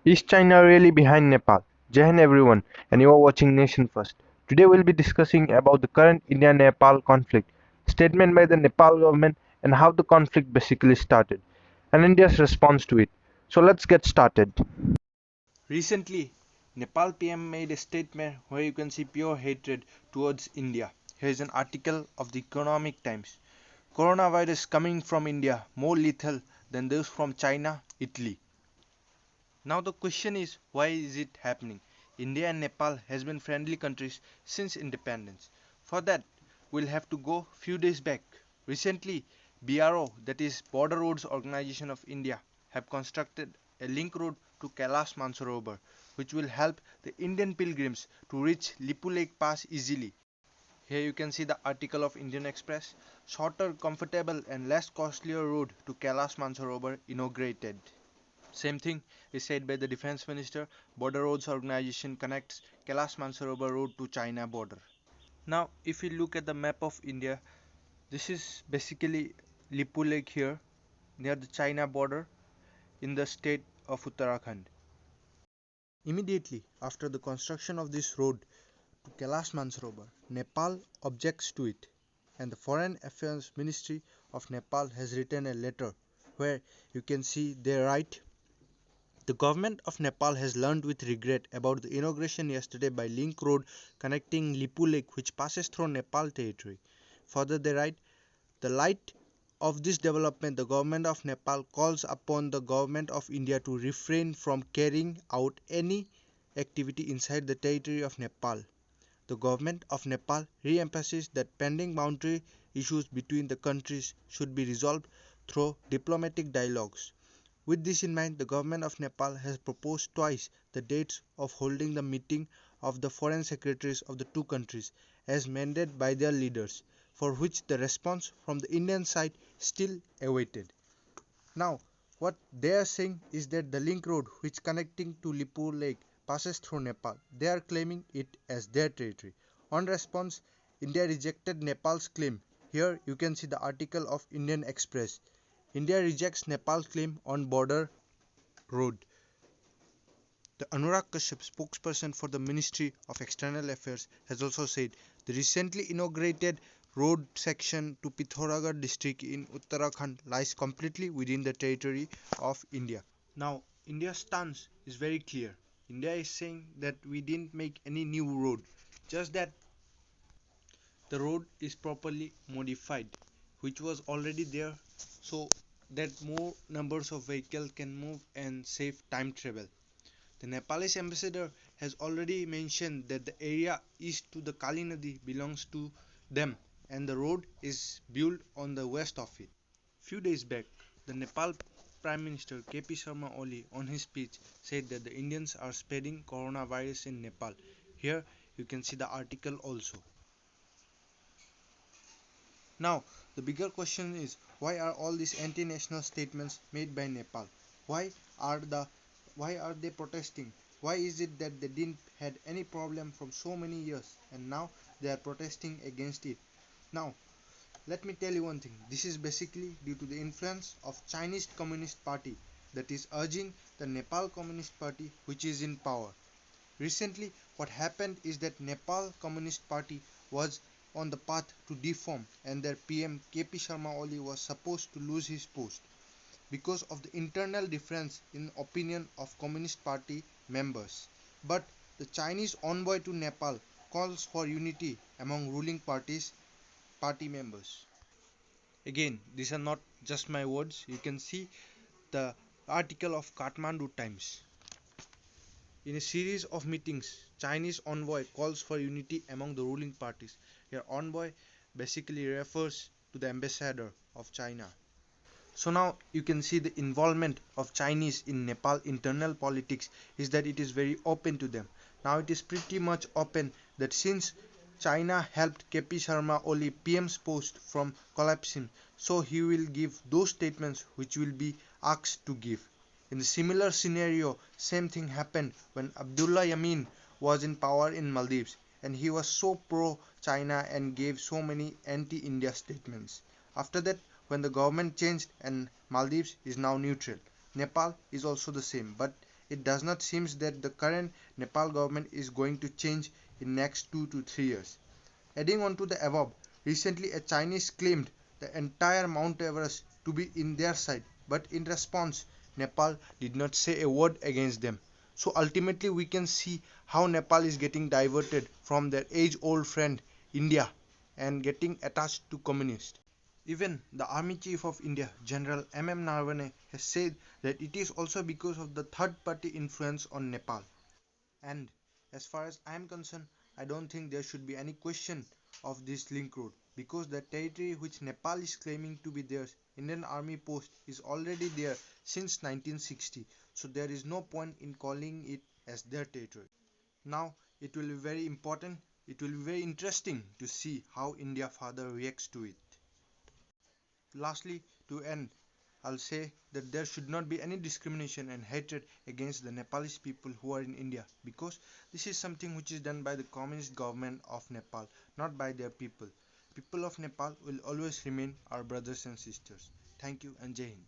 Is China really behind Nepal? Jai Hind everyone, and you are watching Nation First. Today we'll be discussing about the current India-Nepal conflict, statement by the Nepal government and how the conflict basically started, and India's response to it. So let's get started. Recently, Nepal PM made a statement where you can see pure hatred towards India. Here is an article of the Economic Times. Coronavirus coming from India more lethal than those from China, Italy. Now the question is, why is it happening? India and Nepal has been friendly countries since independence. For that, we'll have to go few days back. Recently, BRO, that is Border Roads Organization of India, have constructed a link road to Kailash Mansarovar, which will help the Indian pilgrims to reach Lipu Lake Pass easily. Here you can see the article of Indian Express. Shorter, comfortable and less costlier road to Kailash Mansarovar inaugurated. Same thing is said by the Defense Minister. Border Roads Organization connects Kailash Mansarovar Road to China border. Now, if you look at the map of India, this is basically Lipu Lake here, near the China border in the state of Uttarakhand. Immediately after the construction of this road to Kailash Mansarovar, Nepal objects to it, and the Foreign Affairs Ministry of Nepal has written a letter where you can see they write, the government of Nepal has learned with regret about the inauguration yesterday by link road connecting Lipu Lake, which passes through Nepal territory. Further they write, the light of this development, the government of Nepal calls upon the government of India to refrain from carrying out any activity inside the territory of Nepal. The government of Nepal re-emphasized that pending boundary issues between the countries should be resolved through diplomatic dialogues. With this in mind, the government of Nepal has proposed twice the dates of holding the meeting of the foreign secretaries of the two countries, as mandated by their leaders, for which the response from the Indian side still awaited. Now, what they are saying is that the link road which connecting to Lipu Lake passes through Nepal. They are claiming it as their territory. On response, India rejected Nepal's claim. Here you can see the article of Indian Express. India rejects Nepal's claim on border road. The Anurag Kashyap, spokesperson for the Ministry of External Affairs, has also said the recently inaugurated road section to Pithoragarh district in Uttarakhand lies completely within the territory of India. Now, India's stance is very clear. India is saying that we didn't make any new road, just that the road is properly modified, which was already there, so that more numbers of vehicles can move and save time travel. The Nepalese ambassador has already mentioned that the area east to the Kali Nadi belongs to them and the road is built on the west of it. Few days back, the Nepal Prime Minister KP Sharma Oli on his speech said that the Indians are spreading coronavirus in Nepal. Here you can see the article also. Now, the bigger question is, why are all these anti-national statements made by Nepal? Why are the why are they protesting? Why is it that they didn't had any problem from so many years and now they are protesting against it? Now, let me tell you one thing. This is basically due to the influence of Chinese Communist Party that is urging the Nepal Communist Party which is in power. Recently, what happened is that Nepal Communist Party was on the path to deform and their PM KP Sharma Oli was supposed to lose his post because of the internal difference in opinion of Communist Party members. But the Chinese envoy to Nepal calls for unity among ruling party members. Again, these are not just my words. You can see the article of Kathmandu Times. In a series of meetings, Chinese envoy calls for unity among the ruling parties. Here, envoy basically refers to the ambassador of China. So now you can see the involvement of Chinese in Nepal internal politics is that it is very open to them. Now it is pretty much open that since China helped KP Sharma Oli PM's post from collapsing, so he will give those statements which will be asked to give. In the similar scenario, same thing happened when Abdullah Yamin was in power in Maldives and he was so pro-China and gave so many anti-India statements. After that, when the government changed and Maldives is now neutral. Nepal is also the same, but it does not seem that the current Nepal government is going to change in next 2 to 3 years. Adding on to the above, recently a Chinese claimed the entire Mount Everest to be in their side, but in response, Nepal did not say a word against them. So ultimately, we can see how Nepal is getting diverted from their age-old friend India and getting attached to communists. Even the Army Chief of India, General M.M. Narawane, has said that it is also because of the third party influence on Nepal. And as far as I am concerned, I don't think there should be any question of this link road because the territory which Nepal is claiming to be theirs, Indian Army post, is already there since 1960. So there is no point in calling it as their territory. Now it will be very important, it will be very interesting to see how India further reacts to it. Lastly, to end, I'll say that there should not be any discrimination and hatred against the Nepalese people who are in India because this is something which is done by the communist government of Nepal, not by their people. People of Nepal will always remain our brothers and sisters. Thank you and Jai Hind.